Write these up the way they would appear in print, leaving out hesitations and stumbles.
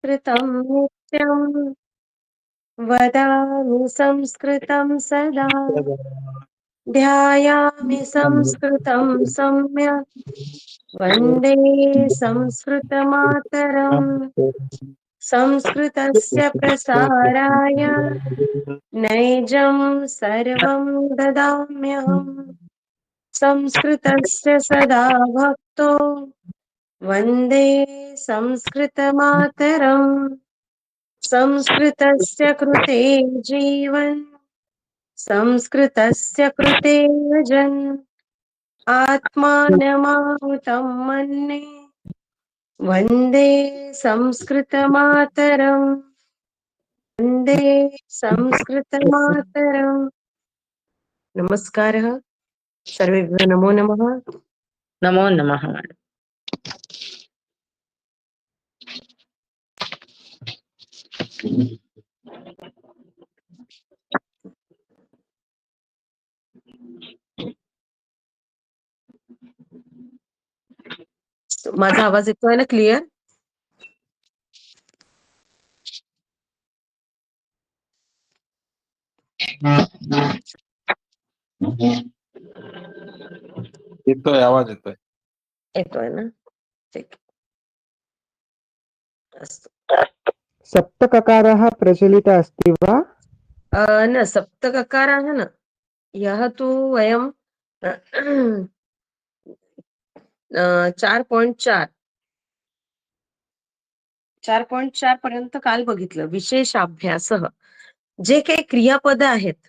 कृतं नित्यं वदामि संस्कृतं सदा ध्यायामि संस्कृतं सम्यक् वन्दे संस्कृतमातरम् संस्कृतस्य प्रसाराय नैजं सर्वं ददाम्यहम् संस्कृतस्य सदा भक्तो वन्दे संस्कृतमातरम् संस्कृतस्य कृते जीवन् संस्कृतस्य कृते यजन् आत्मानमाहुतं मन्ये वन्दे संस्कृतमातरम् वन्दे संस्कृतमातरम् नमस्कारः सर्वेभ्यो नमो नमः नमो नमः। माझा आवाज येतोय ना क्लिअर? येतोय, आवाज येतोय. येतोय ना? ठीक. अस्तु। सप्तककारः प्रचलितः अस्ति वा? न सप्तककाराः न यः तु वयं 4.4 पर्यंत काल बघितलं विशेषाभ्यासः जे काही क्रियापद आहेत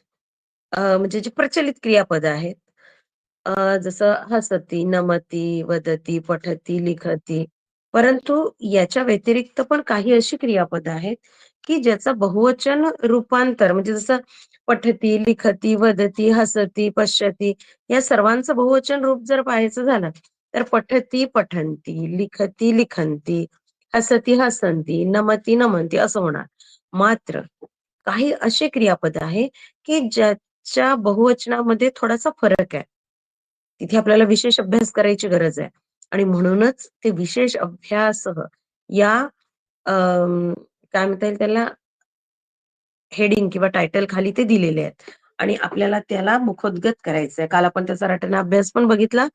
म्हणजे जे प्रचलित क्रियापद आहेत जसं हसती नमती वदती पठती लिखती परंतु याच्या व्यतिरिक्त पण काही अशी क्रियापद आहेत की ज्याचं बहुवचन रूपांतर म्हणजे जसं पठती लिखती वदती हसती पश्यती या सर्वांचं बहुवचन रूप जर पाहायचं झालं तर पठती पठंती लिखती लिखंती हसती हसंती नमती नमंती असं होणार मात्र काही असे क्रियापद आहे की ज्याच्या बहुवचनामध्ये थोडासा फरक आहे तिथे आपल्याला विशेष अभ्यास करायची गरज आहे आणि म्हणूनच ते विशेष अभ्यास या काय म्हणता येईल त्याला हेडिंग किंवा टायटल खाली ते दिलेले आहेत आणि आपल्याला त्याला मुखोद्गत करायचंय काल आपण त्याचा रटना अभ्यास पण बघितला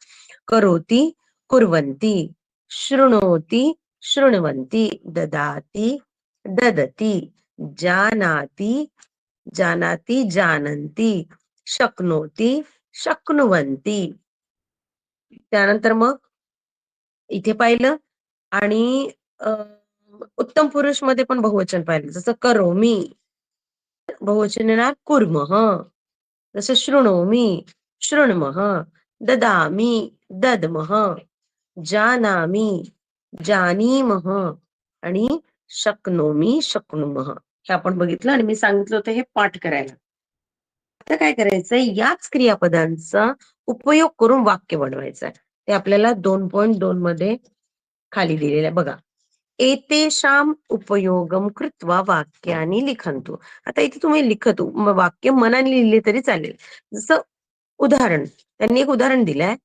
करोती कुर्वंती शृणोती शृण्वन्ति ददाति ददति जानाति जानाति जानन्ति शक्नोति शक्नुवन्ति त्यानंतर मग इथे पाहिलं आणि उत्तम पुरुष मध्ये पण बहुवचन पाहिलं जसं करोमी बहुवचन येणार कुर्मः जसं शृणोमी शृण्मः ददामि दद्मः जानामि जानीमः आणि शक्नोमी शक्नुमः हे आपण बघितलं आणि मी सांगितलं होतं हे पाठ करायला आता काय करायचंय याच क्रियापदांचा उपयोग करून वाक्य बनवायचं ते आपल्याला 2.2 मध्ये खाली दिलेलं आहे बघा एतेषाम उपयोगम कृत्वा वाक्यानि लिखन्तु आता इथे तुम्ही लिखत वाक्य मनाने लिहिले तरी चालेल जसं उदाहरण त्यांनी एक उदाहरण दिलंय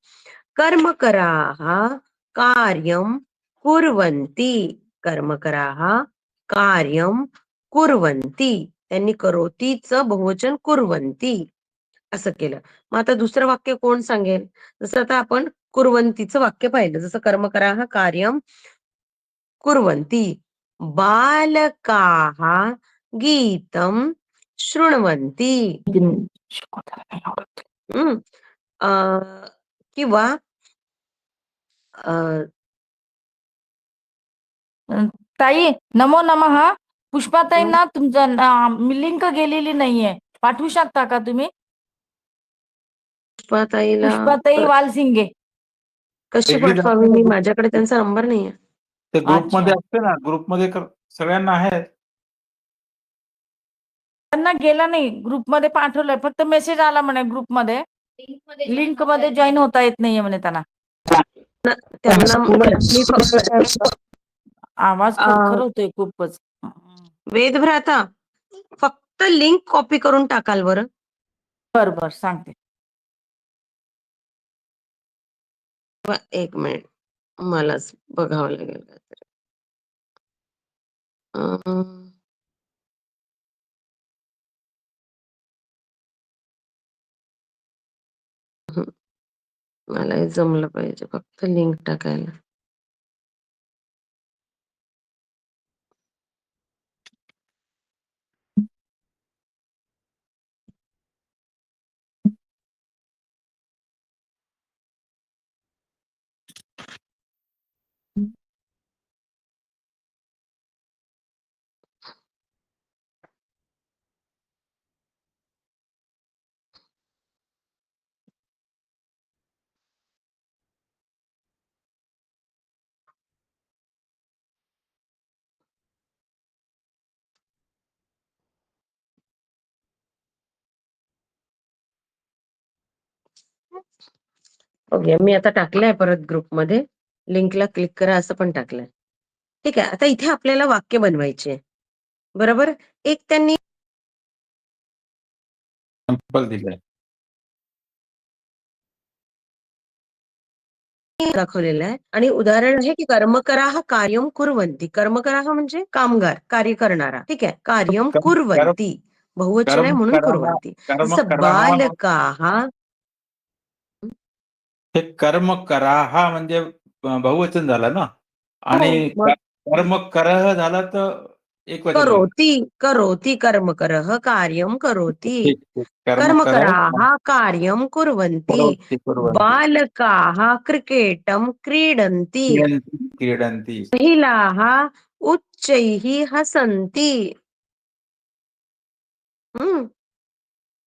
कर्मकराः कार्यं कुर्वन्ति कर्मकराः कार्यं कुर्वन्ति त्यांनी करोतीचं बहुवचन कुर्वन्ति असं केलं मग आता दुसरं वाक्य कोण सांगेल जसं आता आपण कुर्वन्तीचं वाक्य पाहिलं जसं कर्मकराः कार्यं कुर्वन्ति बालकाः गीतं शृण्वन्ति किंवा ताई नमो नमः पुष्पाताईंना तुमचं लिंक गेलेली नाहीये पाठवू शकता का तुम्ही पुष्पाताई वालसिंगे कशी पाठवावी मी माझ्याकडे त्यांचा नंबर नाहीये ते ग्रुपमध्ये असते ना ग्रुपमध्ये सगळ्यांना आहेत त्यांना गेला नाही ग्रुपमध्ये पाठवलंय फक्त मेसेज आला म्हणे ग्रुपमध्ये लिंक मध्ये जॉईन होता येत नाहीये म्हणे त्यांना त्यांना मी आवाज खरखर होतोय खूपच वेदभ्राता फक्त लिंक कॉपी करून टाकाल बरं बरोबर सांगते एक मिनिट मलाच बघावं लागेल अं, हं, मला हे जमलं पाहिजे फक्त लिंक टाकायला. ओके, मी आता टाकलंय परत ग्रुपमध्ये. लिंकला क्लिक करा असं पण टाकलंय. ठीक आहे. आता इथे आपल्याला वाक्य बनवायचे. बरोबर? एक त्यांनी सॅम्पल दिलंय. दाखवलेलं आहे आणि उदाहरण आहे की कर्मकराः कार्यं कुर्वन्ति. कर्मकराः म्हणजे कामगार, कार्य करणारा. ठीक आहे. कार्यं कर्म कर्म कुर्वन्ति. बहुवचन आहे कर्म म्हणून कराहा कुर्वन्ति. कर्म जसं कराहा बालकाः हे कर्म कराहा म्हणजे बहुवचन झालं ना, हो, आणि मग कर्म करह झाला तर एक वचन होईल. करोति कर्मकरः कार्यं करोति. ठीक ठीक. कर्म करह कर्मकराः कार्यं कुर्वन्ति. करोति कुर्वन्ति. बालकाः क्रिकेटं क्रीडन्ति. क्रीडन्ति क्रीडन्ति. महिलाः उच्चैः हसन्ति. हम्म.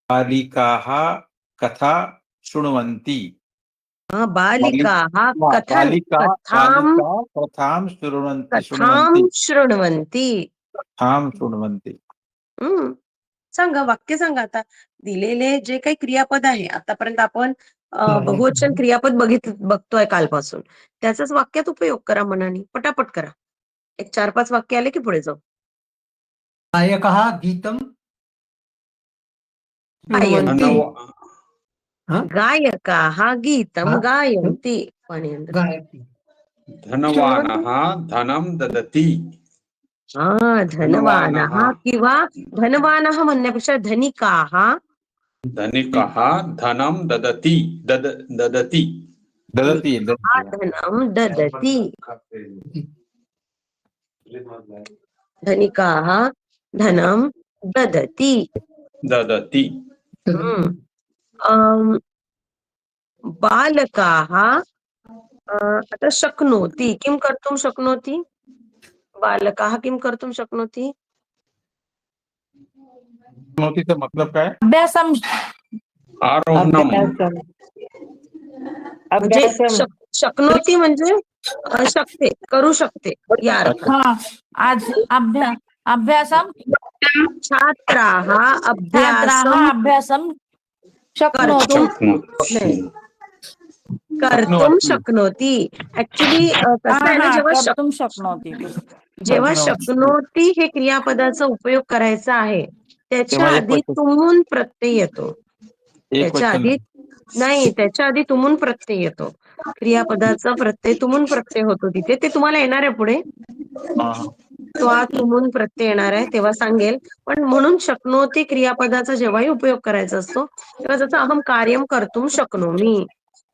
बालिकाः कथा शृण्वन्ति. बालिकाः कथां बालिका कथां बालिका कथां शृण्वन्ति कथां शृण्वन्ति. कथां शृण्वन्ति. हम्म. सांगा, वाक्य सांगा. आता दिलेले जे काही क्रियापद आहे आतापर्यंत आपण बहुवचन क्रियापद बघतोय कालपासून, त्याचाच वाक्यात उपयोग करा मनाने. पटापट करा. एक 4-5 वाक्य आले की पुढे जाऊ. गायकः गीतं गायन्ति. हा? गायकाः गीतं हा? गायन्ति. पाणींद्र गायति. धनवानः धनं ददति. धनवानः किंवा धनवानः म्हणण्यापेक्षा धनिकाः धनिकः धनं ददति. ददति. ददति धनं ददति. धनिकाः धनं ददति. ददति. हम्म. बालकाः आता शक्नोति. किं कर्तुं शक्नोति? बालकाः किं कर्तुं शक्नोति? नोतीचा मतलब काय? अभ्यासं आरोहणम्. म्हणजे शक्नोति म्हणजे शकते, करू शकते या अर्थात. हा आज अभ्यासं छात्राः छात्राः अभ्यासं अभ्यासं शक्नोति. नाही, कर्तुं शक्नोति. ऍक्च्युली कसं आहे ना, कर्तुं शक्नोति. जेव्हा शक्नोति हे क्रियापदाचा उपयोग करायचा आहे त्याच्या तेव्हा एक आधी वचन. तुमून प्रत्यय येतो. एक त्याच्या वचन. आधी नाही, त्याच्या आधी तुमून प्रत्यय येतो. क्रियापदाचा प्रत्यय तुमून प्रत्यय होतो तिथे. ते तुम्हाला येणार आहे पुढे. तो आज तुमून प्रत्यय येणार आहे तेव्हा सांगेल. पण म्हणून शक्नोति क्रियापदाचा जेव्हाही उपयोग करायचा असतो तेव्हा जसं अहम कार्यं कर्तुं शक्नोमि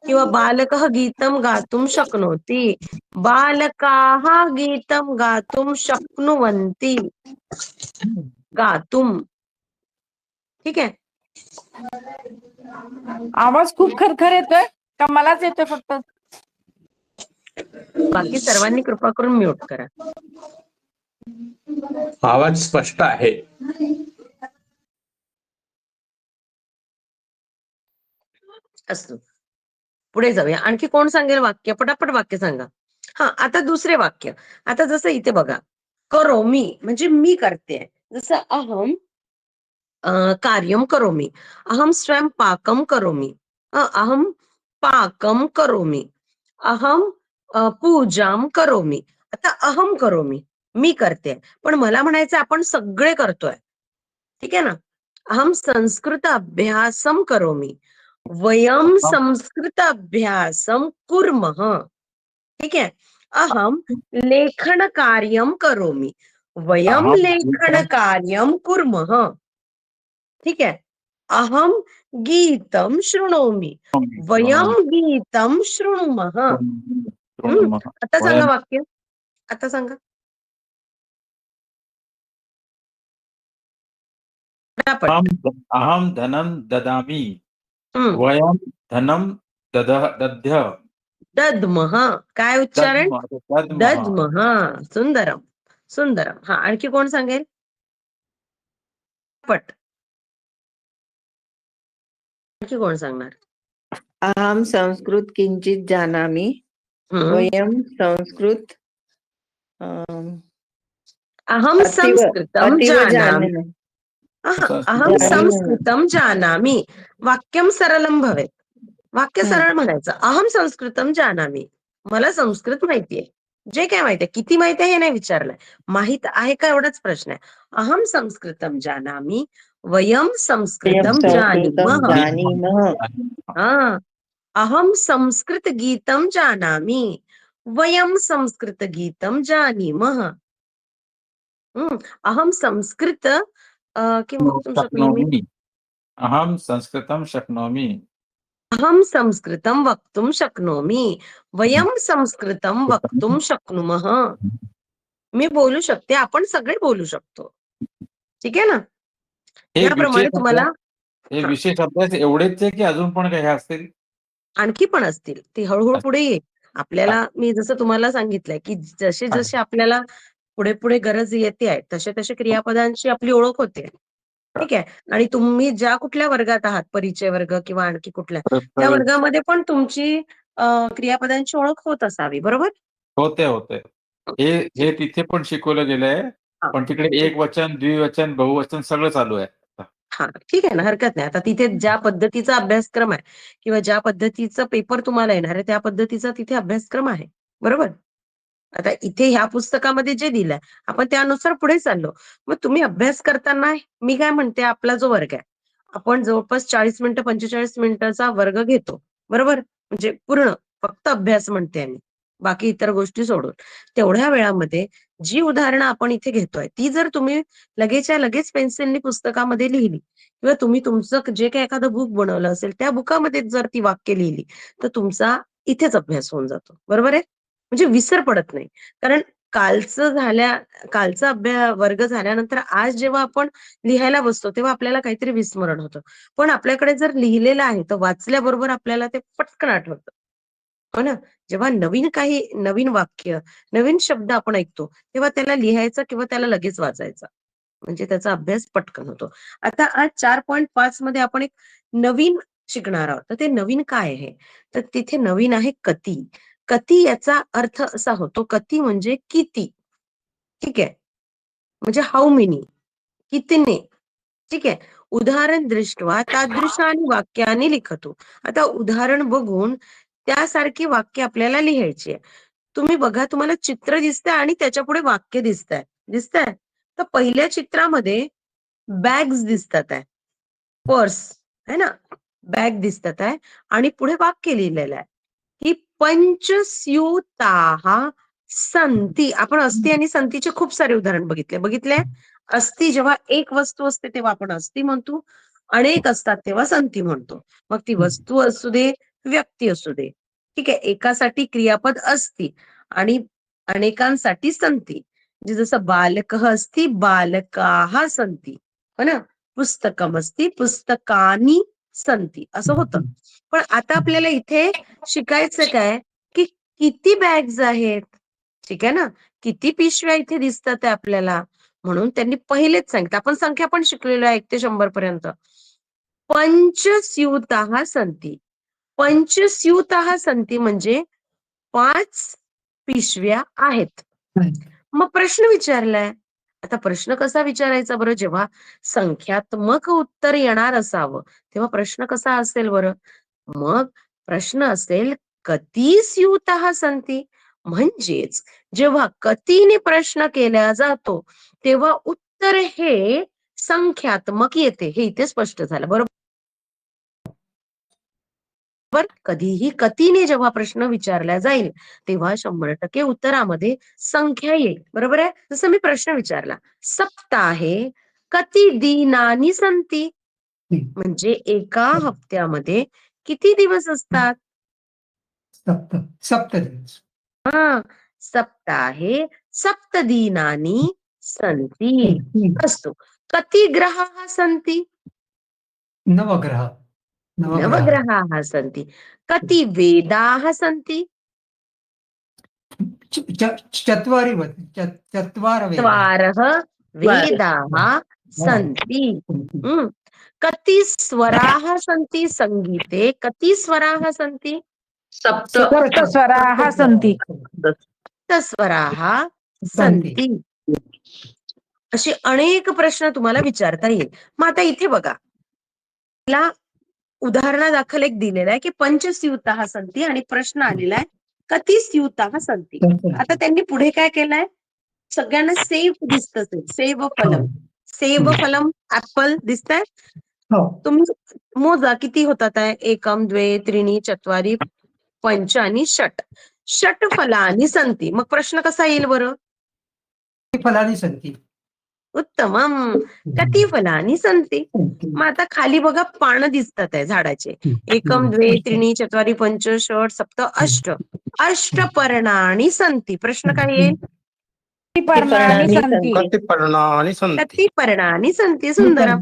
किंवा बालकः गीतं गातुं शक्नोति. बालकाः गीतं गातुं शक्नुवन्ति. गातुं. ठीक आहे. आवाज खूप खरखर येतोय का मलाच येतोय फक्त? बाकी सर्वांनी कृपा करून म्यूट करा. आवाज स्पष्ट आहे. असतो. पुढे जाऊया. आणखी कोण सांगेल वाक्य? पटापट वाक्य सांगा. आता दुसरे वाक्य. आता जसं इथे बघा, करोमि म्हणजे मी करते. जसं अहम कार्यं करोमि. अहम स्वयं पाकं करोमि. अहम पाकं करोमि. अहम पूजां करोमि. आता अहम करोमि मी करते, पण मला म्हणायचं आपण सगळे करतोय. ठीक आहे ना. अहम संस्कृत अभ्यासं करोमि. वयम संस्कृत अभ्यासं कुर्मः. ठीक आहे. अहम लेखन कार्यं करोमि. वयम अहम लेखन कार्यम कुर्मः. ठीक आहे. अहम गीतम शृणोमी. वयम गीतम शृणुमः. शृणुमः. आता सांगा वयम वाक्य. आता सांगा पटापट. अहम धनम ददामी. हम्म. वयम धनम दद्य. दद्मः. काय उच्चारण? दद्मः. दद्मः. सुंदरम सुंदरम. हा, आणखी कोण सांगेल? पट. आणखी कोण सांगणार? अहम संस्कृत किंचित जानामि. हम्म. वयम संस्कृत अहम अतीव संस्कृतम अतीव जानामि. जानामि. अहम जानीमः. संस्कृतम जानामि. वाक्यम सरलम भवेत. वाक्य सरळ म्हणायचं. अहम संस्कृतम जानामि. मला संस्कृत माहितीये. जे काय माहितीये, किती माहिती आहे हे नाही विचारलंय. माहित आहे का एवढाच प्रश्न आहे. अहम संस्कृतम जानामि. वयम संस्कृतम संस्कृतं जानीमः. जानीमः. हा. अहम संस्कृत गीतम जानामि. वयम संस्कृत गीतम जानीमः. अहम संस्कृत किं वक्तुं शक्नोमि? शक्नोमि. अहम संस्कृतं शक्नोमि. अहम संस्कृतं वक्तुं शक्नोमि. वयम संस्कृतं वक्तुं शक्नुमः. मी बोलू शकते, आपण सगळे बोलू शकतो. ठीक आहे ना? हे याप्रमाणे तुम्हाला हे विशेष अभ्यास एवढेच आहे की अजून पण काही असतील? आणखी पण असतील. ती हळूहळू पुढे येईल. आपल्याला मी जसं तुम्हाला सांगितलंय, की जसे जसे आपल्याला पुढे पुढे गरज येते आहे, तसे तसे क्रियापदांची आपली ओळख होते. ठीक आहे. आणि तुम्ही ज्या कुठल्या वर्गात आहात, परिचय वर्ग किंवा आणखी कुठल्या, त्या वर्गामध्ये पण तुमची क्रियापदांची ओळख होत असावी. बरोबर? होते. हे तिथे पण शिकवलं गेलंय, हा. पण तिकडे एक वचन, द्विवचन, बहुवचन सगळं चालू आहे. हा, ठीक आहे ना, हरकत नाही. आता तिथे ज्या पद्धतीचा अभ्यासक्रम आहे किंवा ज्या पद्धतीचा पेपर तुम्हाला येणार आहे, त्या पद्धतीचा तिथे अभ्यासक्रम आहे. बरोबर? आता इथे ह्या पुस्तकामध्ये जे दिलंय, आपण त्यानुसार पुढे चाललो. मग तुम्ही अभ्यास करताना मी काय म्हणते, आपला जो वर्ग आहे, आपण जवळपास 40 मिनिटं 45 मिनिटाचा वर्ग घेतो. बरोबर? म्हणजे पूर्ण फक्त अभ्यास म्हणते मी, बाकी इतर गोष्टी सोडून. तेवढ्या वेळामध्ये जी उदाहरणं आपण इथे घेतोय, ती जर तुम्ही लगेचच्या लगेच पेन्सिलनी पुस्तकामध्ये लिहिली किंवा तुम्ही तुमचं जे काही एखादं बुक बनवलं असेल, त्या बुकामध्ये जर ती वाक्य लिहिली, तर तुमचा इथेच अभ्यास होऊन जातो. बरोबर आहे? म्हणजे विसर पडत नाही. कारण कालचा वर्ग झाल्यानंतर आज जेव्हा आपण लिहायला बसतो, तेव्हा आपल्याला काहीतरी विस्मरण होतं. पण आपल्याकडे जर लिहिलेलं आहे, तर वाचल्याबरोबर आपल्याला ते पटकन आठवतं. हो ना? जेव्हा नवीन वाक्य, नवीन शब्द आपण ऐकतो, तेव्हा त्याला लिहायचा किंवा त्याला लगेच वाचायचा. म्हणजे त्याचा अभ्यास पटकन होतो. आता आज 4.5 मध्ये आपण एक नवीन शिकणार आहोत. तर ते नवीन काय आहे? तर तिथे नवीन आहे कती. कती याचा अर्थ असा होतो, कती म्हणजे किती. ठीक आहे? म्हणजे हाऊ मेनी, कितने. ठीक आहे? उदाहरण दृष्ट्वा तादृशानि वाक्यानि लिखतु. आता उदाहरण बघून त्यासारखी वाक्य आपल्याला लिहायची आहे. तुम्ही बघा, तुम्हाला चित्र दिसतंय आणि त्याच्यापुढे वाक्य दिसतंय. दिसतंय? तर पहिल्या चित्रामध्ये बॅग्स दिसतात आहे. पर्स है ना? बॅग दिसतात आहे आणि पुढे वाक्य लिहिलेलं आहे, की पंचस्यूताः सन्ति. आपण अस्ति आणि संतीचे खूप सारे उदाहरण बघितले. अस्ति जेव्हा एक वस्तू असते तेव्हा आपण अस्ति म्हणतो, अनेक असतात तेव्हा संती म्हणतो. मग ती वस्तू असू दे, व्यक्ती असू दे. ठीक आहे? एकासाठी क्रियापद अस्ति आणि अनेकांसाठी संती. म्हणजे जसं बालकः अस्ति, बालकाः सन्ति. हो ना? पुस्तकम् अस्ति, पुस्तकानि सन्ति. असं होतं. पण आता आपल्याला इथे शिकायचं काय, की किती बॅग्स आहेत. ठीक आहे ना? किती पिशव्या इथे दिसतात आहे आपल्याला. म्हणून त्यांनी पहिलेच सांगितलं. आपण संख्या पण शिकलेलो आहे 1 ते 100 पर्यंत. पंचस्यूताः सन्ति. पंचस्यूताः सन्ति म्हणजे 5 पिशव्या आहेत. मग प्रश्न विचारलाय. आता प्रश्न कसा विचारायचा बरं? जेव्हा संख्यात्मक उत्तर येणार असावं, तेव्हा प्रश्न कसा असेल बरं? मग प्रश्न असेल कती स्यूताः सन्ति. म्हणजेच जेव्हा कतीने प्रश्न केला जातो, तेव्हा उत्तर हे संख्यात्मक येते. हे इथे स्पष्ट झालं. बरोबर? बरोबर. कधीही कतीने जेव्हा प्रश्न विचारला जाईल तेव्हा 100% उत्तरामध्ये संख्या येईल. बरोबर आहे. जसं मी प्रश्न विचारला, सप्ताहे कती दिनानी संती, म्हणजे एका हप्त्यामध्ये किती दिवस असतात? सप्त सप्तदिवस. हा, सप्ताहे सप्तदिनानि सन्ति. अस्तु. कति ग्रहाः सन्ति? नवग्रह. नवग्रहाः सन्ति. कति वेदाः सन्ति? चत्वारि चत्वार चत्वारः वेदाः सन्ति. कति स्वराः सन्ति सङ्गीते? कति स्वराः सन्ति? सप्तस्वराः सन्ति. सप्तस्वराः सन्ति. असे अनेक प्रश्न तुम्हाला विचारता येईल. मग आता इथे बघा, तिला उदाहरणादाखल एक दिलेला आहे की पंचस्यूताः सन्ति आणि प्रश्न आलेला आहे कति स्यूताः सन्ति. आता त्यांनी पुढे काय केलंय, सगळ्यांना सेव दिसत असेल, सेव फलम. सेव फलम ऍपल दिसतंय. तुम्ही मोजा किती होतात आहे. एकम द्वे त्रीणी चत्वारी पंच आणि षट. षट फलानी सन्ति. मग प्रश्न कसा येईल बरं? फलानी सन्ति. उत्तमम. कती फलानी सन्ति. मग आता खाली बघा पानं दिसतात आहे झाडाचे. एकम द्वे त्रीणी चत्वारी पंच षट सप्त अष्ट. अष्टपर्णानि सन्ति. प्रश्न काय येईल? पर्णानि सन्ति. कती पर्णानि सन्ति. सुंदरम.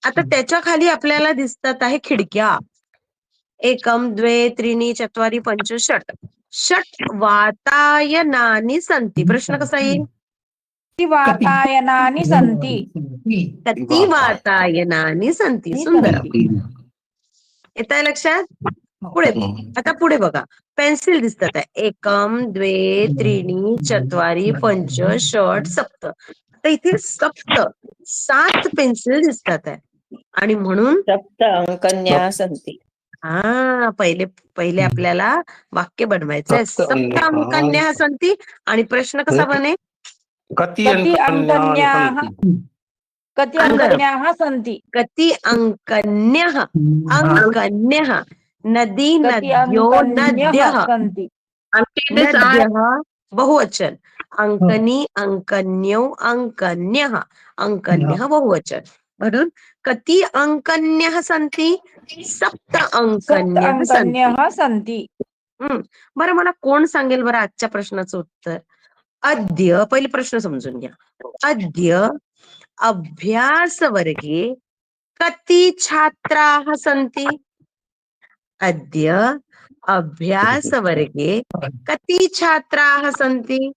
आता त्याच्या खाली आपल्याला दिसतात आहे खिडक्या. एकम द्वे त्रीणी चत्वारी पंच षट. षट वातायनानि सन्ति. प्रश्न कसा येईल? वातायनानि सन्ति. कती वातायनानि सन्ति. सुंदर. येत आहे लक्षात? पुढे आता पुढे बघा, पेन्सिल दिसतात आहे. एकम द्वे त्रीणी चत्वारी पंच षट सप्त. आता इथे सप्त 7 पेन्सिल दिसतात आहे आणि म्हणून सप्त अंकन्या सन्ति. हा, पहिले आपल्याला वाक्य बनवायचंय. सप्त अंकन्या सन्ति आणि प्रश्न कसा बने? कति अंकन्याः सन्ति. कति अंकन्यः. अंकन्यः. नदी नद्यो नद्यः. सन्ति. नद्यः बहुवचन. अंकनी अंकन्यौ अंकन्यः. अंकन्यः बहुवचन. म्हणून कति अंकन्यः सन्ति? सप्त अंकन्यः सन्ति. सन्ति. बरं, मला कोण सांगेल बरं आजच्या प्रश्नाचं उत्तर? अद्य, पहिले प्रश्न समजून घ्या. अद्य अभ्यास वर्गे कति छात्राः सन्ति? अद्य अभ्यास वर्गे कति छात्राः सन्ति?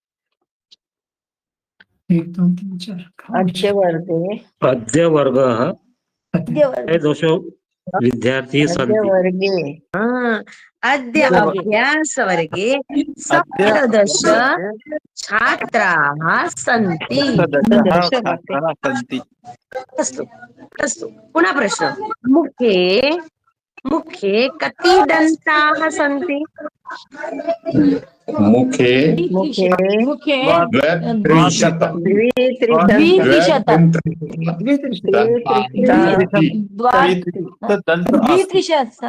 1 2 3 4 अद्य वर्गे अद्य वर्गः दश विद्यार्थी अद्य सन्ति. वर्गे अद्य अभ्यास वर्गे सप्तदश छात्राः सन्ति. अस्तु अस्तु. पुनः प्रश्न. मुखे मुखे कति दन्ताः सन्ति? मुखे मुखे मुखे द्वित्रिशत. द्वित्रिशत. द्वित्रिशत्.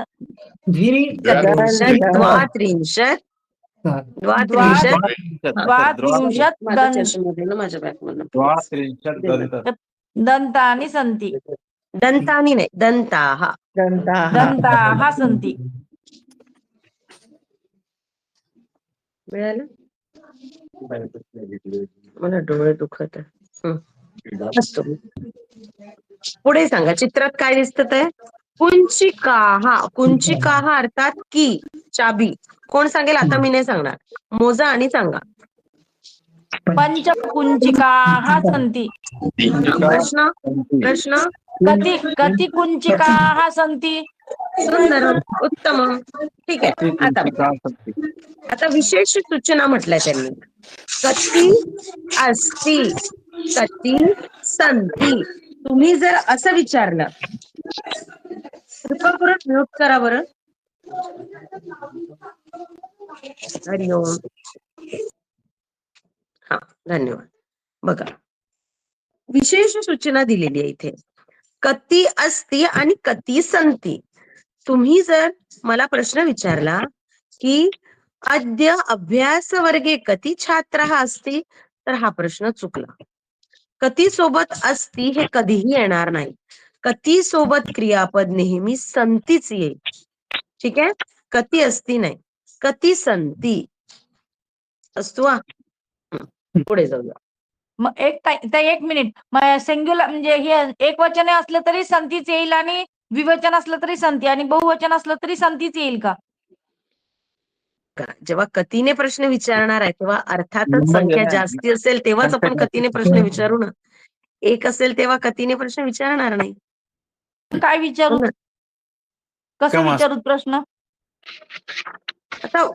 द्वात्रिंशत्. द्वात्रिंशत् माझ्या बॅगमधनं दन्तानि सन्ति. दंतानी नाही, दंताः. दन्ताः सन्ति. मिळालं? मला डोळे दुखत आहे. असतो. पुढे सांगा, चित्रात काय दिसत आहे? कुंचिकाः. कुंचिकाः अर्थात की, चाबी. कोण सांगेल? आता मी नाही सांगणार. मोजा आणि सांगा. पंचकुंचिकाः सन्ति. प्रश्न प्रश्न कति कुंचिकाः सन्ति? सुंदर, उत्तम. ठीक आहे. आता विशेष सूचना म्हटल्या त्यांनी. कति अस्ति, कति सन्ति. तुम्ही जर असं विचारलं, कृपा करून म्यूट करा बरं. हरिओम. हा, धन्यवाद. बघा, विशेष सूचना दिलेली आहे इथे. कति अस्ति आणि कति सन्ति. तुम्ही जर मला प्रश्न विचारला की अद्य अभ्यास वर्गे कति छात्रः अस्ति, तर हा प्रश्न चुकला. कति सोबत असती हे कधीही येणार नाही. कति सोबत क्रियापद नेहमी संतीच येईल. ठीक आहे, कति असती नाही, कति संती असतो. पुढे जाऊया. मग एक मिनिट, मग सिंग्युलर म्हणजे हे एक वचन असलं तरी संतीच येईल आणि द्विवचन असलं तरी संती आणि बहुवचन असलं तरी संतीच येईल का? जेव्हा कतीने प्रश्न विचारणार आहे तेव्हा अर्थातच म्हणजे संख्या ना, जास्ती असेल तेव्हाच आपण संख्या कतीने प्रश्न विचारू ना. एक असेल तेव्हा कतीने प्रश्न विचारणार नाही. काय विचारू, हो ना. कसं कमा- विचारू प्रश्न? आता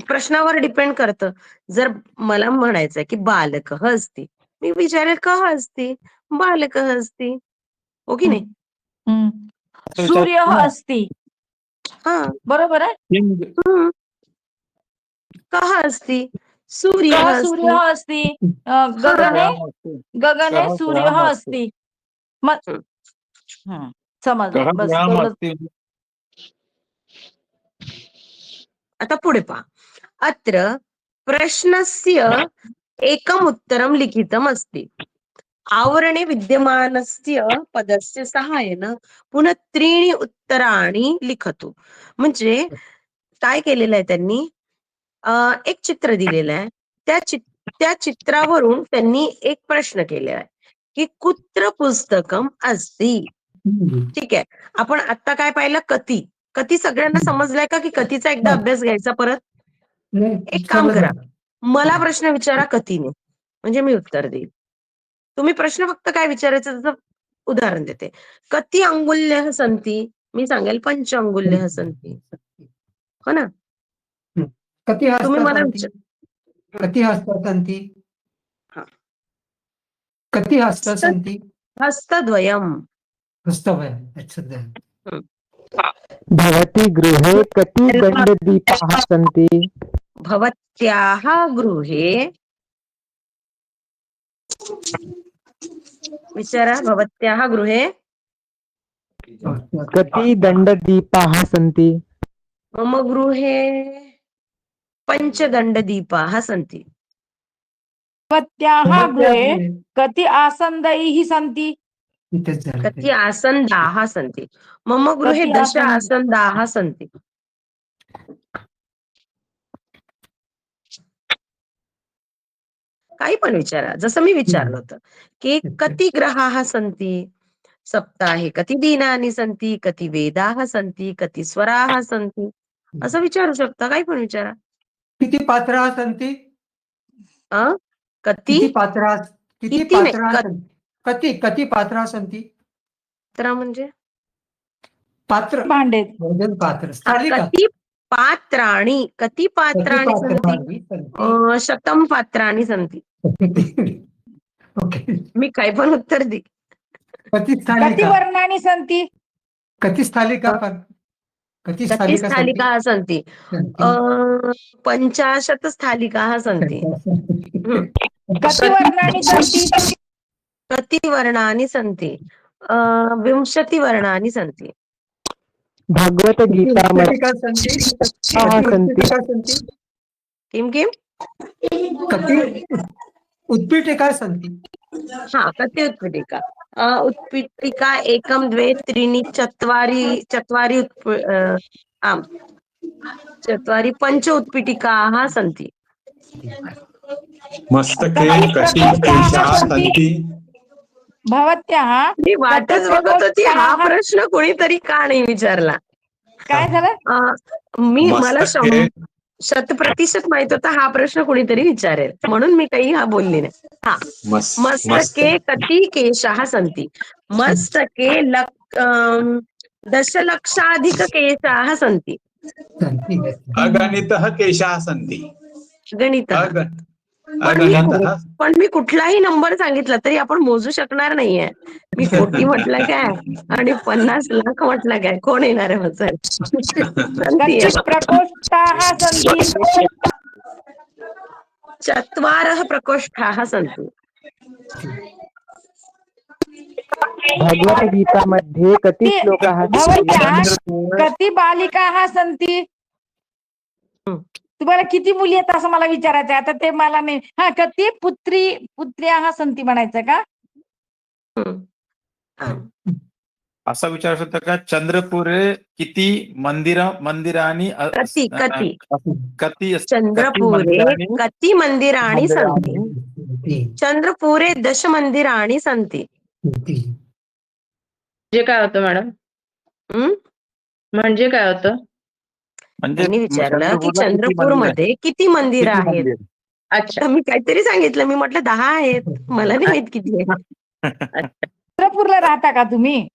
प्रश्नावर डिपेंड करतं. जर मला म्हणायचंय की बालक असती, मी विचारेल कह असती, बालक असती, हो की नाही? हम्म. असं सूर्य विचार- असती, हा. बरोबर आहे. हम्म. कह असती, सूर्य कह सूर्य असती. असती, गगने गगने कह सूर्य ग्रहम असती. असती. मग समजलं, बस ग्रहम तेवढं. असती. आता पुढे पहा. अत्र प्रश्नस्य एकम उत्तरम लिखितम अस्ति. आवरणे विद्यमानस्य पदस्य सहाय्येन पुनः त्रीणि उत्तराणि लिखतु. म्हणजे काय केलेलं आहे त्यांनी, एक चित्र दिलेलं आहे. त्या चित्रावरून त्यांनी एक प्रश्न केलेला आहे की कुत्र पुस्तकम अस्ति. ठीक आहे, आपण आता काय पाहिलं, कती. कती सगळ्यांना समजलाय का की कतीचा एकदा अभ्यास घ्यायचा परत? एक काम करा, मला प्रश्न विचारा कतीने, म्हणजे मी उत्तर देईल. तुम्ही प्रश्न फक्त काय विचारायचं, जसं उदाहरण देते. कति अंगुल्य संती, मी सांगेल पंच अंगुल्य संती, हो ना. कति तुम्ही हस्ता मला सन्ति, कति हस्ता सन्ति, हा. कति हस्ता सन्ति, हस्तद्वयम्. हस्तवयम्. अच्छा. भवती गृहे कति दण्डदीपाः सन्ति? भवत्याः गृहे, विचारा, भवत्याः गृहे कति दण्डदीपाः सन्ति? मम गृहे पञ्चदण्डदीपाः सन्ति. भवत्याः गृहे कति आसन्दैः सन्ति? कति आसन्दाः सन्ति? मम गृहे कति 10 आसन्दाः सन्ति. काही पण विचारा, जसं मी विचारलं होतं की कति ग्रहाः सन्ति सप्ताहे, कति दिनानि सन्ति, कति वेदाः सन्ति, कति स्वराः सन्ति, असं विचारू शकता. काही पण विचारा. किती पात्राः सन्ति? कति किती पात्राः, किती किती नाही, पात्राः सन्ति? कति पात्राः सन्ति? पात्र म्हणजे पात्र, भांडे. भोजन पात्र, स्थालिका. कति पात्राणि, कति पात्राणि सन्ति? पात्राणि सन्ति? 100 पात्राणि सन्ति. ओके. मी काही पण उत्तर दे. कति कति स्थालिका, वर्णानि सन्ति? कति स्थालिका, कति कति स्थालिका स्थालिकाः सन्ति? 50 स्थालिकाः सन्ति. कति वर्णानि सन्ति? कति वर्णानि सन्ति? 20 वर्णानि सन्ति. भगवद्गीतामध्ये सन्ति? किं किं? कति उत्पीठिका सन्ति? हा, कति उत्पीठिका? उत्पीठिका 1 2 3 4 आम् 4 5 उत्पीठिकाः सन्ति. मस्तके कति केशाः सन्ति? भवत्याः मी वाटच बघत होती हा प्रश्न कोणीतरी का नाही विचारला. काय झालं? मला मस्तके 100% माहित होता हा प्रश्न कोणीतरी विचारेल, म्हणून मी काही बोलली नाही. हा, मस्तके कति केशाः सन्ति? मस्तके 10,00,000 केशाः सन्ति. अगणितः केशाः सन्ति. गणितः. पण मी कुठलाही नंबर सांगितला तरी आपण मोजू शकणार नाहीये. मी कोटी म्हटलं काय आणि 50 लाख म्हटलं काय, कोण येणार आहे माझं? कति प्रकोष्ठाः सन्ति? 4 प्रकोष्ठाः सन्ति. भगवद्गीतामध्ये कति श्लोकाः भवत्याः सन्ति? चंद्रपूर कति बालिकाः सन्ति? तुम्हाला किती मुली आहेत असं मला विचारायचं आहे. आता ते मला नाही. हा, कति पुत्र्याः सन्ति म्हणायचं का? असा विचार होता का चंद्रपुरे किती मंदिरांनी कति कति कती चंद्रपुरे कति मंदिराणि सन्ति? संती. चंद्रपुरे दश मंदिराणि सन्ति. म्हणजे काय होतं मॅडम? हम्म? म्हणजे काय होतं? म्हणजे त्यांनी विचारलं की चंद्रपूरला किती चंद्रपूर मंदिर मध्ये किती मंदिर किती आहेत? मंदिर? अच्छा. तर मी काहीतरी सांगितलं. मी म्हटलं 10 आहेत. मला नाही माहित किती आहे. चंद्रपूरला राहता का तुम्ही?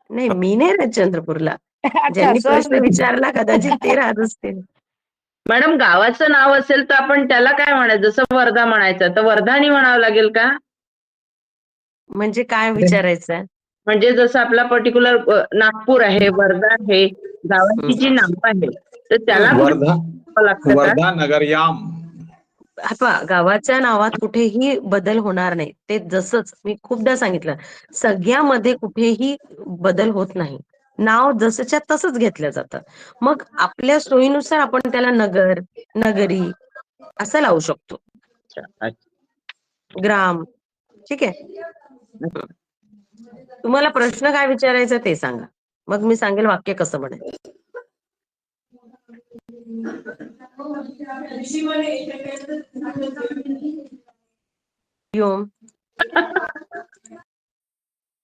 नाही, मी नाही राहत चंद्रपूरला. अच्छा, ज्यांनी प्रश्न sorry. विचारला कदाचित ते राहत असतील. मॅडम, गावाचं नाव असेल तर आपण त्याला काय म्हणायचं? जसं वर्धा म्हणायचं तर वर्धानी म्हणावं लागेल का? म्हणजे काय विचारायचं? म्हणजे जसं आपला पर्टिक्युलर नागपूर आहे, वर्धा आहे, गावाची जी नावं आहेत तर त्याला वर्धा लागतं का? वर्धा नगरयाम. गावाच्या नावात कुठेही बदल होणार नाही. ते जसंच मी खूपदा सांगितलं, सगळ्यामध्ये कुठेही बदल होत नाही. नाव जसंच्या तसंच घेतलं जातं. मग आपल्या सोयीनुसार आपण त्याला नगर, नगरी असं लावू शकतो. ग्राम. ठीक आहे. तुम्हाला प्रश्न काय विचारायचा ते सांगा. मग मी सांगेल वाक्य कसं म्हणायचं.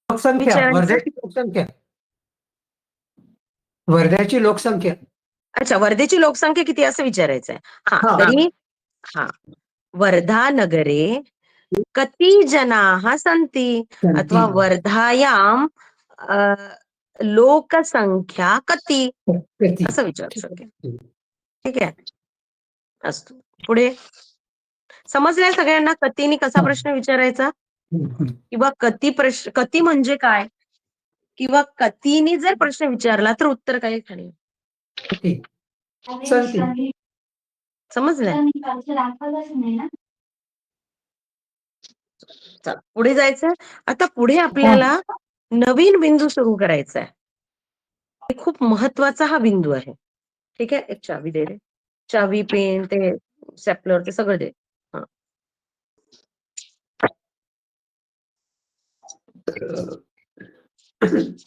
लोकसंख्या, विचारायचं. वर्ध्याची लोकसंख्या. वर्ध्याची लोकसंख्या. अच्छा, वर्धेची लोकसंख्या किती असं विचारायचं आहे. हा. तरी वर्धा नगरे कति जनाः सन्ति अथवा वर्धायां लोकसंख्या कति असं विचारू शकेल. ठीक आहे. असतो. पुढे समजलंय सगळ्यांना कतीनी कसा प्रश्न विचारायचा किंवा कती म्हणजे काय किंवा कतीनी जर प्रश्न विचारला तर उत्तर काय खाली समजलंय. चला पुढे जायचं. आता पुढे आपल्याला नवीन बिंदू सुरू करायचा आहे. खूप महत्वाचा हा बिंदू आहे. ठीक आहे. एक चावी दे रे. चावी, पेन, ते स्टॅपलर ते सगळं दे.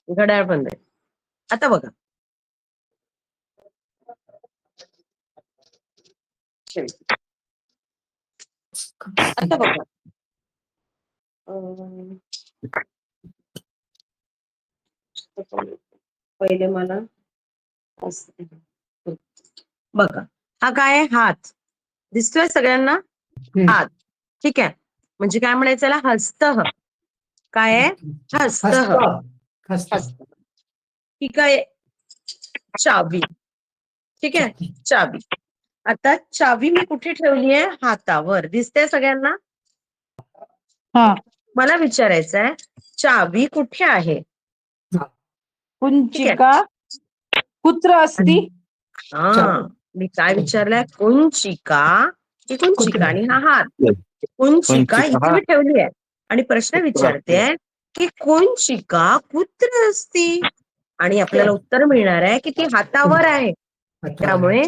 घड्याळ पण दे. आता बघा, आता बघा, पहिले मला बघा, हा काय आहे? हात दिसतोय सगळ्यांना? हात. ठीक आहे. म्हणजे काय म्हणायचं याला? हस्तः. काय आहे? हस्तः. हस्त. ठीक आहे. चावी. ठीक आहे. चावी. आता चावी मी कुठे ठेवली आहे? हातावर. दिसते सगळ्यांना? मला विचारायचं आहे, चावी कुठे आहे? कुंचिका कुत्र अस्ति? मी काय विचारलंय? कुंचिका ही कुंचिका आणि हा हात. कुंचिका इथे मी ठेवली आहे आणि प्रश्न विचारते की कुंचिका कुत्र असती? आणि आपल्याला उत्तर मिळणार आहे की ती हातावर आहे. त्यामुळे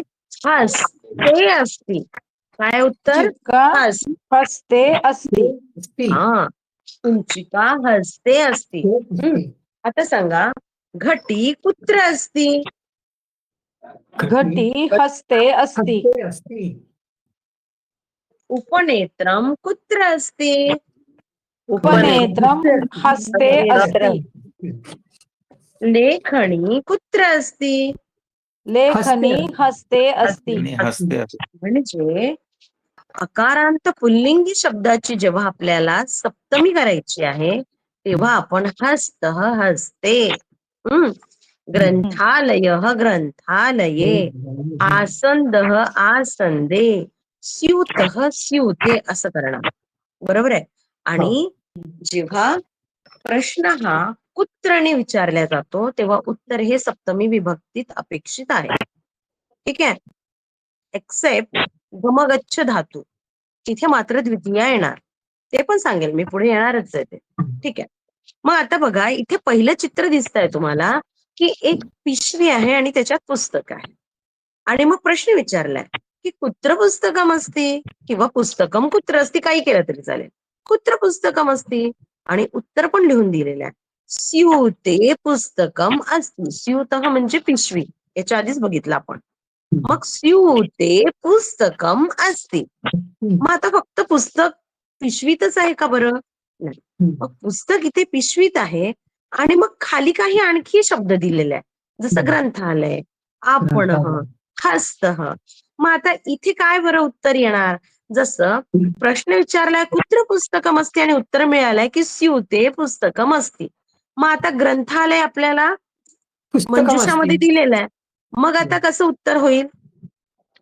हस्ते असती. काय उत्तर? हस्ते अस्ति. कुंचिका हस्ते असती. आता सांगा, घटी कुत्र असती? घटी हस्ते अस्ति. उपनेत्रम कुत्र अस्ति? उपनेत्रम हस्ते अस्ति. लेखनी कुत्र अस्ति? लेखनी हस्ते अस्ति. म्हणजे अकारांत पुल्लिंगी शब्दाची जेव्हा आपल्याला सप्तमी करायची आहे तेव्हा आपण हस्तः हस्ते, ग्रंथालयः ग्रंथालये, आसन्दः आसन्दे, स्यूतः स्यूते असं करणार. बरोबर आहे. आणि जेव्हा प्रश्न हा कुत्रने विचारला जातो तेव्हा उत्तर हे सप्तमी विभक्तीत अपेक्षित आहे. ठीक आहे. एक्सेप्ट गमगच्छ धातू, तिथे मात्र द्वितीया येणार. ते पण सांगेल मी, पुढे येणारच आहे ते. ठीक आहे. मग आता बघा इथे पहिलं चित्र दिसतंय तुम्हाला की एक पिशवी आहे आणि त्याच्यात पुस्तक आहे आणि मग प्रश्न विचारलाय की कुत्र पुस्तकम असती किंवा पुस्तकम कुत्र असती, काही केलं तरी चालेल. कुत्र पुस्तकम असती आणि उत्तर पण लिहून दिलेलं आहे, स्यूते पुस्तकम असती. स्यूत म्हणजे पिशवी, याच्या आधीच बघितलं आपण. मग स्यूते पुस्तकम असती. मग आता फक्त पुस्तक पिशवीतच आहे का बरं? नाही. मग पुस्तक इथे पिशवीत आहे आणि मग खाली काही आणखी शब्द दिलेले आहे, जसं ग्रंथालय, आपणः, हस्तः. मग आता इथे काय बरं उत्तर येणार? जसं प्रश्न विचारलाय कुत्र पुस्तकम असते आणि उत्तर मिळालंय की स्यूते पुस्तकम असती. मग आता ग्रंथालय आपल्याला मंजुषामध्ये दिलेलं आहे, मग आता कसं उत्तर होईल?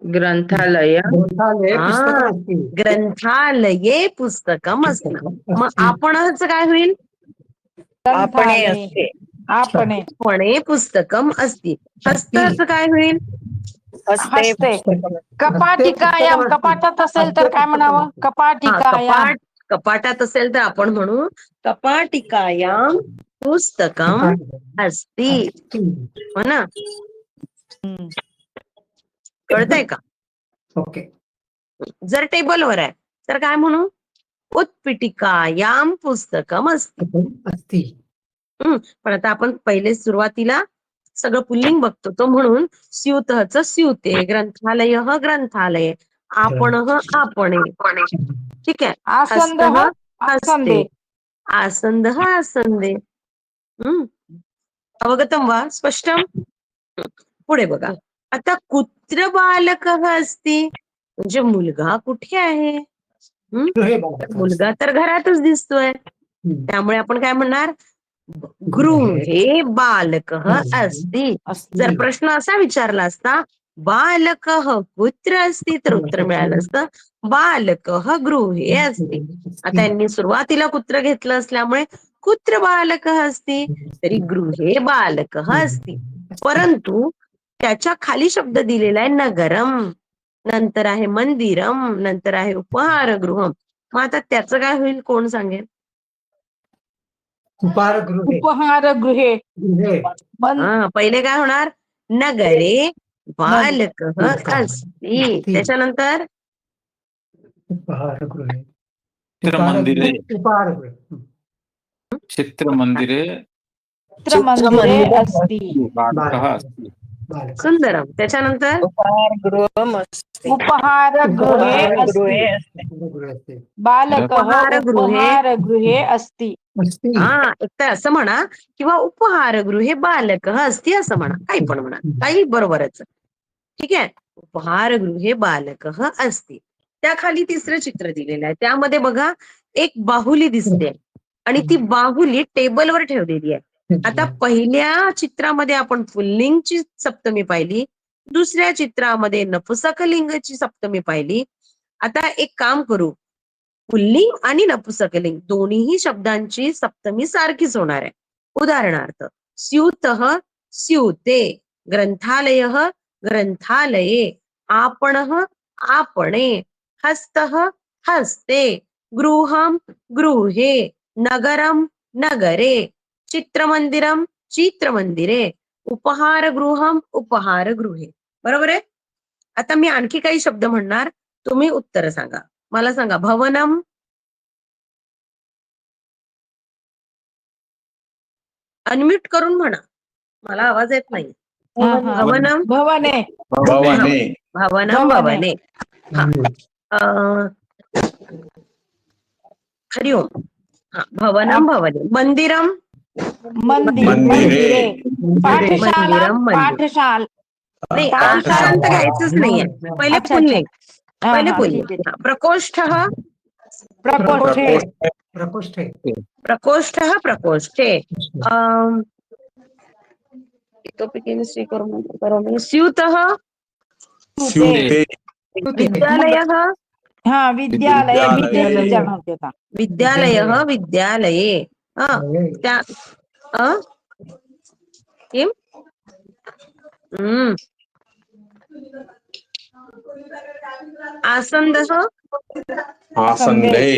ग्रंथालय ग्रंथालय पुस्तकम हा, असती. ग्रंथालये पुस्तकम असती. मग आपणच काय होईल? आपणे ग्रंथालय असते. आपणे आपणे पुस्तकम असती. हस्ताचं काय होईल? हस्ते कपाटिकायाम, पुस्तकम असती. कपाटात असेल तर हस्ते काय म्हणावं? पुस्तकम हा, कपाटिकायाम. कपाटात असेल तर आपण म्हणू कपाटिकायाम पुस्तकम अस्ति. हो ना? कळतंय का? ओके. जर टेबलवर आहे तर काय म्हणू? उत्पीठिकायाम पुस्तकम अस्ति. असती. पण आता आपण पहिले सुरुवातीला सगळं पुल्लिंग बघतो, तो म्हणून स्यूतःच स्यूते, ग्रंथालय ग्रंथालये, आपणः आपणे. ठीक आहे. आसंदः हस्तः हस्ते, आसंदे. आसन्दः आसन्दे. अवगतं वा? स्पष्टम? पुढे बघा. आता कुत्र बालकः अस्ति, म्हणजे मुलगा कुठे आहे? हे बालक मुलगा तर घरातच दिसतोय, त्यामुळे आपण काय म्हणणार? गृहे बालकः अस्ति. जर प्रश्न असा विचारला असता बालकः कुत्र अस्ति, तर उत्तर मिळालं असतं बालकः गृहे अस्ति. आता यांनी सुरुवातीला कुत्र घेतलं असल्यामुळे कुत्र बालकः अस्ति, तरी गृहे बालकः अस्ति. परंतु त्याच्या खाली शब्द दिलेला आहे नगरम, नंतर आहे मंदिरम, नंतर आहे उपहारगृहम. मग आता त्याचं काय होईल, कोण सांगेल? उपहारगृहे. उपहारगृहे. हा, पहिले काय होणार? नगरे बालकः अस्ति. त्याच्यानंतर उपहारगृहे. चित्रमंदिरे उपहारगृहे. चित्रमंदिरे चित्रमंदिरे अस्ति. बालकः अस्ति. बालक. सुंदरम. त्याच्यानंतर उपहारगृहे अस्ति. उपहारगृहे असते. बालकः उपहारगृहे. उपहारगृहे अस्ति. असती. हा, एक तर असं म्हणा किंवा उपहारगृहे बालकः अस्ति असं म्हणा, काही पण म्हणा, काही बरोबरच. ठीक आहे. उपहारगृहे बालकः अस्ति. त्याखाली तिसरं चित्र दिलेलं आहे, त्यामध्ये बघा एक बाहुली दिसते आणि ती बाहुली टेबलवर ठेवलेली आहे. आता पहिल्या चित्रामध्ये आपण पुल्लिंगची सप्तमी पाहिली, दुसऱ्या चित्रामध्ये नपुसकलिंगची सप्तमी पाहिली. आता एक काम करू, पुल्लिंग आणि नपुसकलिंग दोन्हीही शब्दांची सप्तमी सारखीच होणार आहे. उदाहरणार्थ स्यूतः स्यूते, ग्रंथालयः ग्रंथालये, आपणः आपणे, हस्तः हस्ते, गृहं गृहे, नगरं नगरे, चित्रमंदिरम चित्रमंदिरे, उपहारगृहम उपहारगृहे. बरोबर आहे? आता मी आणखी काही शब्द म्हणणार, तुम्ही उत्तर सांगा. मला सांगा. भवनम, अनम्यूट करून म्हणा, मला आवाज येत नाही. भवनम भवने. भवने भवनम भवने. हा. हरि ओम. हा, भवनम भवने. मंदिरम मंदिरे. पाठशाला मंदिरम मंदिर. पाठशाल. नाही, पाठशाला. आकारांत घ्यायचंच नाहीये, पहिले अच्छा, पुल्लिंग. हा, पहिले हा, पुल्लिंग. ठीक आहे. प्रकोष्ठः प्रकोष्ठे. प्रकोष्ठे. प्रकोष्ठः प्रकोष्ठे. इतोपि किञ्चित् करोमि. स्यूतः सुते. विद्यालयः हा, विद्यालय विद्येचे जण होते का? विद्यालयः विद्यालये. त्या किम? आसन्दः आसन्दे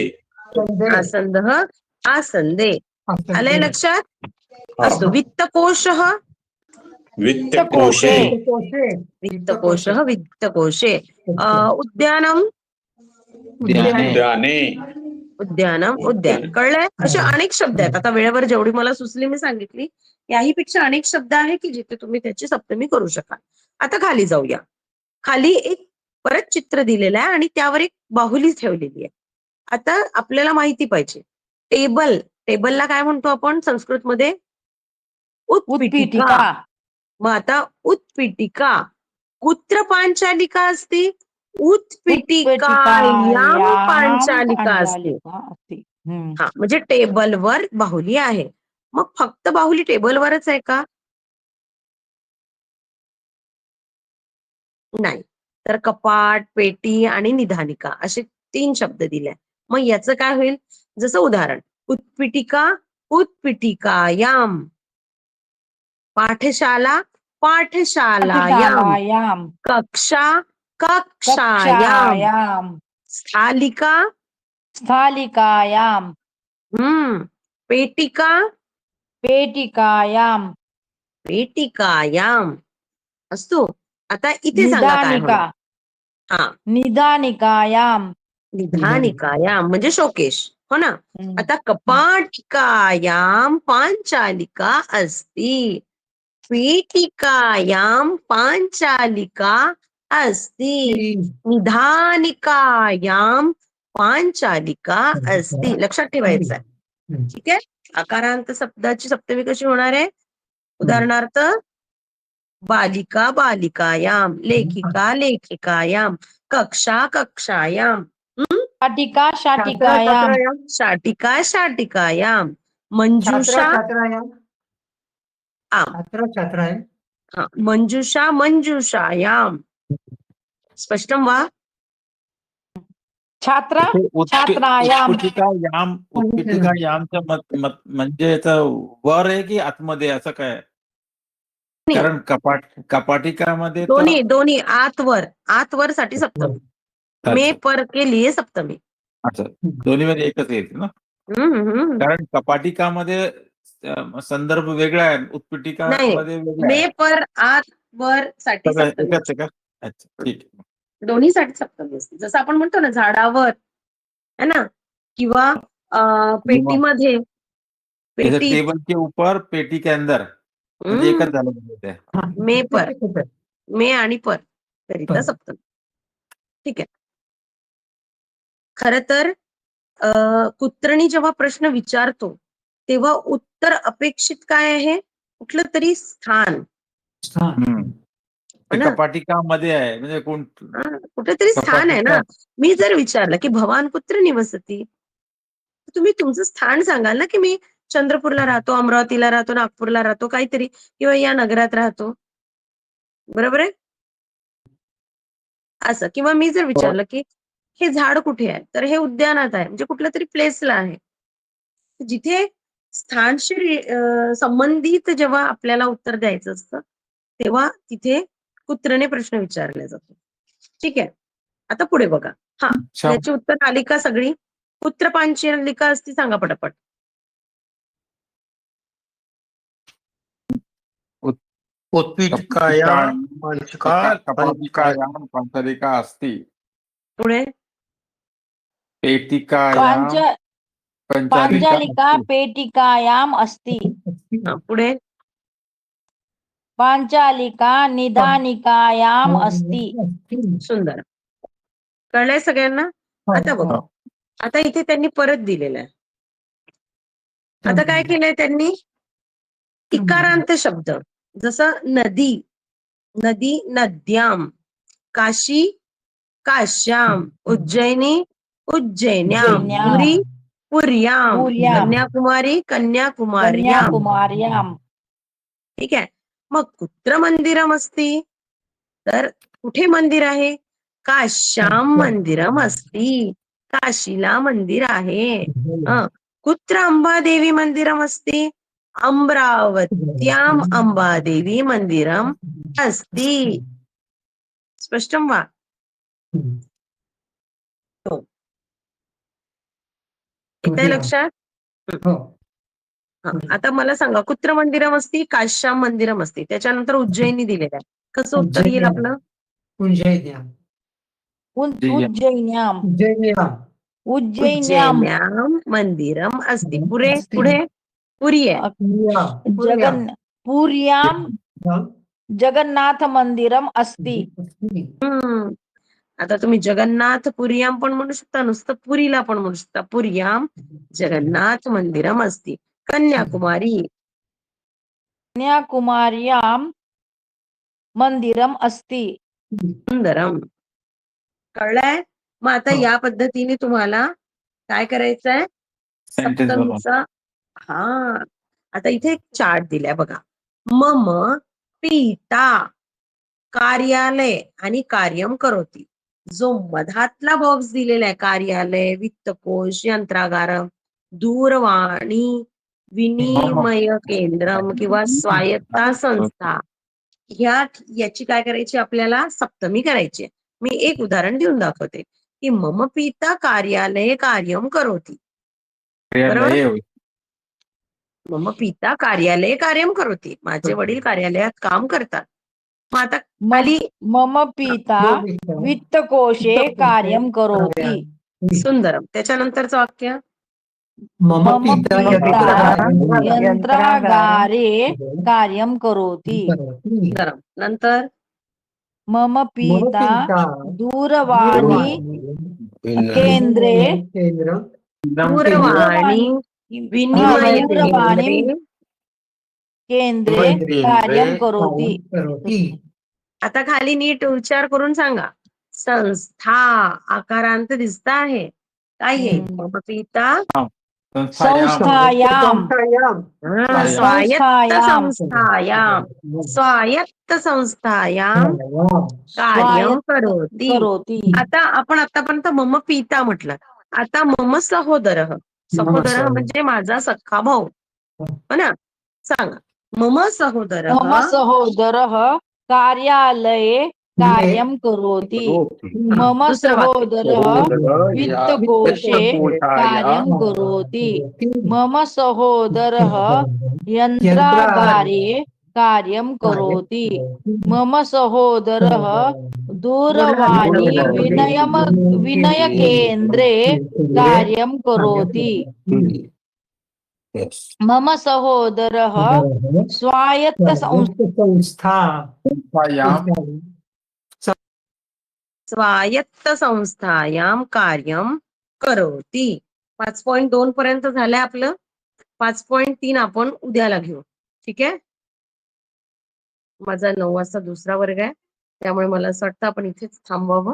आसन्दः आसन्दे. आलंय लक्षात? अस्तु वित्तकोशः वित्तकोशे वित्तकोशः वित्तकोशे उद्यानम् उद्याने उद्यान कळलंय? असे अनेक शब्द आहेत. आता वेळेवर जेवढी मला सुचली मी सांगितली. याही पेक्षा अनेक शब्द आहे की जिथे तुम्ही त्याची सप्तमी करू शकाल. आता खाली जाऊया. खाली एक परत चित्र दिलेलं आहे आणि त्यावर एक बाहुली ठेवलेली आहे. आता आपल्याला माहिती पाहिजे टेबलला काय म्हणतो आपण संस्कृतमध्ये? उत्पीठिका. मग आता उत्पीठिका कुत्र पांचालिका असते? उत्पीठिकायां पांचालिका असते. हा म्हणजे टेबलवर बाहुली आहे. मग फक्त बाहुली टेबलवरच आहे का? नाही. तर कपाट, पेटी आणि निधानिका असे 3 शब्द दिले. मग याचं काय होईल? जसं उदाहरण उत्पीठिका उत्पीठिकायां, पाठशाला पाठशालायां, कक्षा कक्षायां, स्थालिका स्थालिकायां, पेटिका पेटिकायां, पेटिकायां. अस्तु. आता इथे सांगा काय निदानिका होणार? हा निदानिकायां, निधानिकायां म्हणजे शोकेश हो ना. आता कपाटिकायां पांचालिका अस्ति, पेटिकायां पांचालिका अस्ति, निधानिकायां पांचालिका अस्ति. लक्षात ठेवायचं आहे. ठीक आहे. आकारांत शब्दाची सप्तमी कशी होणार आहे? उदाहरणार्थ बालिका बालिकायां, लेखिका लेखिकायां, कक्षा कक्षायां, शाटिका शाटिकायां, शाटिका शाटिकायां, मंजुषा हा, मंजुषा मंजुषायां. स्पष्टं वा? छात्रा छात्रायां, उत्पीठिका यामचं म्हणजे याचं वर आहे की आतमध्ये असं काय? कारण कपाटिकामध्ये दोन्ही आतवर साठी सप्तमी. मे पर के लिए सप्तमी. अच्छा, दोन्ही मध्ये एकच येते ना. कारण कपाटिकामध्ये संदर्भ वेगळा आहे, उत्पीठिकामध्ये वेगळा आहे. मे पर आत वर साठी सप्तमी. एकच आहे का? अच्छा, ठीक आहे. दोन्हीसाठी सप्तमी असते. जसं आपण म्हणतो ना झाडावर है ना, किंवा पेटीमध्ये पेटी टेबल के ऊपर पेटी के अंदर म्हणजे एकच झालं. मे आणि पर करिता सप्तमी. ठीक आहे. खर तर कुत्रणी जेव्हा प्रश्न विचारतो तेव्हा उत्तर अपेक्षित काय आहे? कुठलं तरी स्थान. कपाटिकामध्ये आहे म्हणजे कुठेतरी स्थान आहे ना. मी जर विचारलं की भवान कुत्र निवसती, तुम्ही तुमचं स्थान सांगाल ना की मी चंद्रपूरला राहतो, अमरावतीला राहतो, नागपूरला राहतो, काहीतरी किंवा या नगरात राहतो. बरोबर आहे असं. किंवा मी जर विचारलं की हे झाड कुठे आहे, तर हे उद्यानात आहे म्हणजे कुठल्या तरी प्लेसला आहे. जिथे स्थानशी संबंधित जेव्हा आपल्याला उत्तर द्यायचं असतं तेव्हा तिथे कुत्रने प्रश्न विचारला जातो. ठीक आहे. आता पुढे बघा. हा, याची उत्तर आली का सगळी? कुत्र पांचालिका असती सांगा पटापट. उत्पीठिकायां पांचालिका अस्ति, पुढे पेटिकायां पांचालिका पेटिकायां अस्ति, पुढे पांचालिका निदानिकायां अस्ति. सुंदर. कळलंय सगळ्यांना? आता बघा. आता इथे त्यांनी परत दिलेलं आहे. आता काय केलंय त्यांनी? इकारांत शब्द जसं नदी नदी नद्याम, काशी काश्याम, उज्जैनी उज्जैन्याम, पुरी पुर्याम, कन्याकुमारी कन्याकुमार्याम. कन्याकुमार्यां. ठीक आहे. मग कुत्र मंदिरम अस्ति, तर कुठे मंदिर आहे? काश्याम मंदिरम अस्ति, काशीला मंदिर आहे. कुत्र अंबादेवी मंदिरम अस्ति, अमरावत्याम अंबादेवी मंदिरम अस्ति. स्पष्टं वा? येतंय लक्षात? आता मला सांगा, कुत्र मंदिरम असती, काश्याम मंदिरम असती, त्याच्यानंतर उज्जैनी दिलेलं आहे. कसं उत्तर येईल आपलं? उज्जैन्याम. उज्जैन्याम उज्जैन्याम. उज्जैन्याम मंदिरम असती. पुढे पुरी आहे. जगन पुर्याम जगन्नाथ मंदिरम अस्ति. हम्म. आता तुम्ही जगन्नाथ पुरियाम पण म्हणू शकता, नुसतं पुरीला पण म्हणू शकता. पुरियाम जगन्नाथ मंदिरम असती. कन्याकुमारी कन्याकुमार्याम मंदिरम अस्ति. सुंदरम. कळलंय? मग आता हो. या पद्धतीने तुम्हाला काय करायचंय? सेंटेन्स बनवा. सप्तमीचा आता इथे एक चार्ट दिलाय बघा. मम पिता कार्यालय आणि कार्यम करोती. जो मधातला बॉक्स दिलेला आहे, कार्यालय, वित्तकोश, यंत्रागार, दूरवाणी, विनिमय केंद्रम किंवा स्वायत्ता संस्था, याची काय करायची आपल्याला? सप्तमी करायची. मी एक उदाहरण देऊन दाखवते की मम पिता कार्यालय कार्यम करोती. बरोबर? मम पिता कार्यालय कार्यम करोती. माझे वडील कार्यालयात काम करतात. मग आता खाली मम पिता वित्तकोशे कार्यम करोति. सुंदरम. त्याच्यानंतरचं वाक्य मम मम पिता पिता यंत्रागारे कार्यम करोति. सुंदरम. नंतर मम पिता दूरवाणी केंद्रे दूरवाणी विनिमय दूरवाणी केंद्रे कार्यम करोति. आता खाली नीट उच्चार करून सांगा. संस्था आकारांत दिसत आहे. काय येईल? मम पिता संस्थायाम स्वायत्त संस्थायाम स्वायत्त संस्थायाम कार्यम करोति. आता आपण आतापर्यंत मम पिता म्हटलं. आता मम सहोदरः. सहोदरः म्हणजे माझा सख्खा भाऊ. हो ना? सांगा. मम सहोदरः मम सहोदरः कार्यालये कार्यं करोति. मम दुसरं वाक्य. सहोदरः वित्तकोशे कार्यं करोति. मम सहोदरः यन्त्रागारे कार्यं करोति. मम सहोदरः दूरवाणी विनयकेन्द्रे कार्यं करोति. मम सहोदरः स्वायत्त संस्था स्वायत्त संस्थायाम कार्यम करोति. 5.2 पर्यंत झालंय आपलं. 5.3 आपण उद्याला घेऊ. ठीक आहे? माझा 9 वाजता दुसरा वर्ग आहे, त्यामुळे मला असं वाटतं आपण इथेच थांबवावं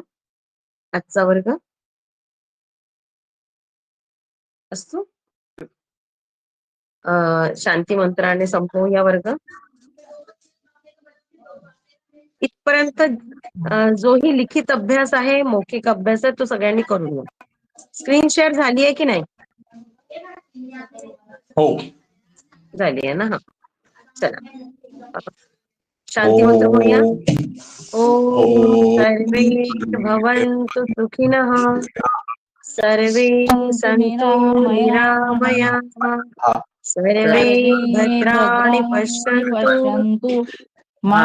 आजचा वर्ग. असतो शांती मंत्राने संपवूया वर्ग. इथपर्यंत जोही लिखित अभ्यास आहे, मौखिक अभ्यास आहे, तो सगळ्यांनी करून घ्या. स्क्रीन शेअर झाली आहे की नाही? हो. झाली आहे ना? हा, चला शांती मंत्र म्हणूया. ओम सर्वे भवन्तु सुखिनः, सर्वे सन्तु निरामयाः, सर्वे भद्राणि पश्यन्तु, मा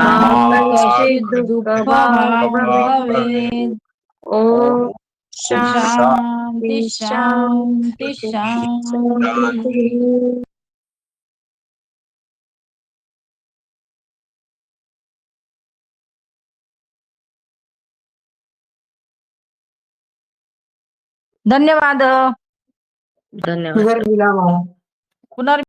कश्चित् दुःखभाग् भवेत्. ओम शांति शांति शांति शांति. धन्यवाद. धन्यवाद. पुनर्